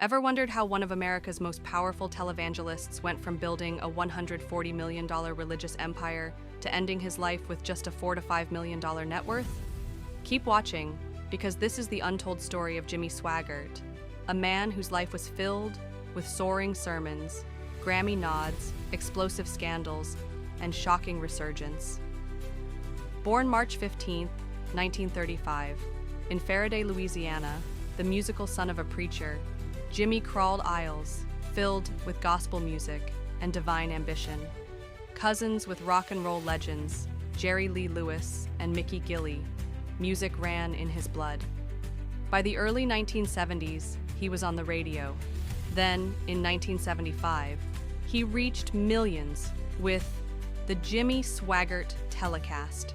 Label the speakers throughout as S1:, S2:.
S1: Ever wondered how one of America's most powerful televangelists went from building a $140 million religious empire to ending his life with just a $4 to $5 million net worth? Keep watching, because this is the untold story of Jimmy Swaggart, a man whose life was filled with soaring sermons, Grammy nods, explosive scandals, and shocking resurgence. Born March 15, 1935, in Faraday, Louisiana, the musical son of a preacher, Jimmy crawled aisles filled with gospel music and divine ambition. Cousins with rock and roll legends, Jerry Lee Lewis and Mickey Gilley, music ran in his blood. By the early 1970s, he was on the radio. Then, in 1975, he reached millions with the Jimmy Swaggart Telecast,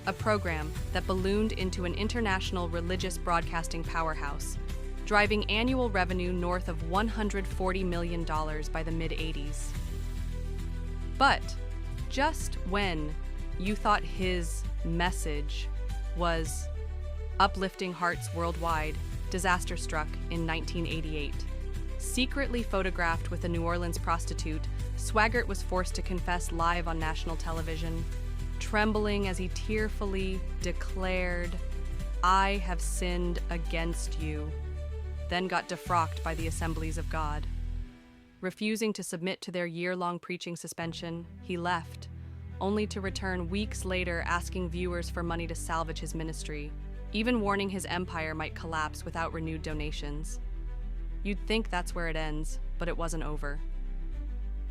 S1: a program that ballooned into an international religious broadcasting powerhouse, driving annual revenue north of $140 million by the mid-'80s. But just when you thought his message was uplifting hearts worldwide, disaster struck in 1988. Secretly photographed with a New Orleans prostitute, Swaggart was forced to confess live on national television, trembling as he tearfully declared, "I have sinned against you," then got defrocked by the Assemblies of God. Refusing to submit to their year-long preaching suspension, he left, only to return weeks later asking viewers for money to salvage his ministry, even warning his empire might collapse without renewed donations. You'd think that's where it ends, but it wasn't over.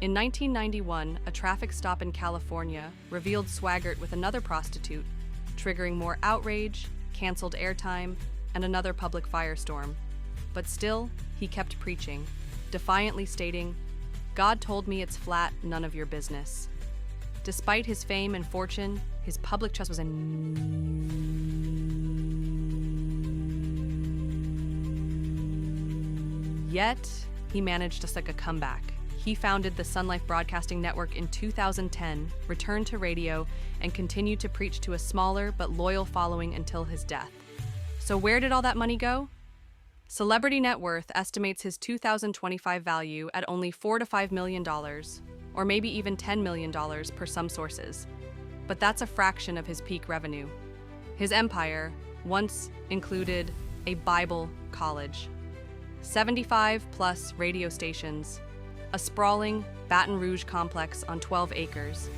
S1: In 1991, a traffic stop in California revealed Swaggart with another prostitute, triggering more outrage, canceled airtime, and another public firestorm. But still, he kept preaching, defiantly stating, "God told me it's flat, none of your business." Despite his fame and fortune, his public trust was Yet, he managed to suck a comeback. He founded the SonLife Broadcasting Network in 2010, returned to radio, and continued to preach to a smaller but loyal following until his death. So where did all that money go? Celebrity Net Worth estimates his 2025 value at only $4 to $5 million, or maybe even $10 million per some sources. But that's a fraction of his peak revenue. His empire once included a Bible college, 75-plus radio stations, a sprawling Baton Rouge complex on 12 acres,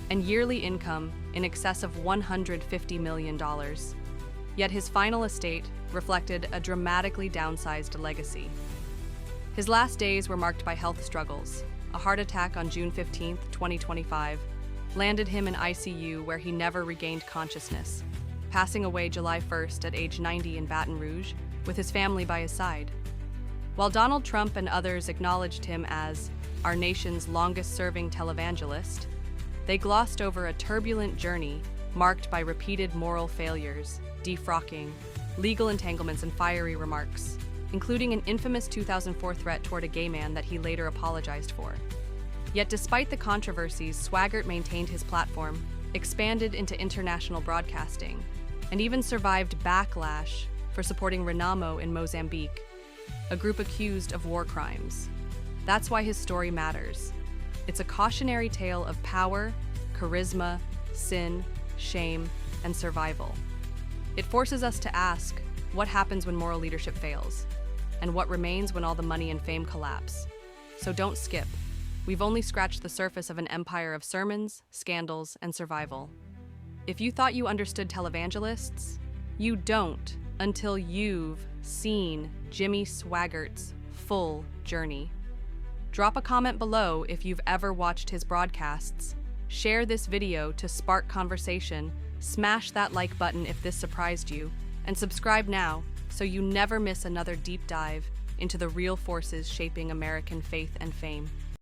S1: and yearly income in excess of $150 million. Yet his final estate reflected a dramatically downsized legacy. His last days were marked by health struggles. A heart attack on June 15, 2025, landed him in ICU where he never regained consciousness, passing away July 1st at age 90 in Baton Rouge, with his family by his side. While Donald Trump and others acknowledged him as our nation's longest-serving televangelist, they glossed over a turbulent journey marked by repeated moral failures, defrocking, legal entanglements, and fiery remarks, including an infamous 2004 threat toward a gay man that he later apologized for. Yet despite the controversies, Swaggart maintained his platform, expanded into international broadcasting, and even survived backlash for supporting Renamo in Mozambique, a group accused of war crimes. That's why his story matters. It's a cautionary tale of power, charisma, sin, shame, and survival. It forces us to ask, what happens when moral leadership fails? And what remains when all the money and fame collapse? So don't skip. We've only scratched the surface of an empire of sermons, scandals, and survival. If you thought you understood televangelists, you don't until you've seen Jimmy Swaggart's full journey. Drop a comment below if you've ever watched his broadcasts. Share this video to spark conversation. Smash that like button if this surprised you, and subscribe now so you never miss another deep dive into the real forces shaping American faith and fame.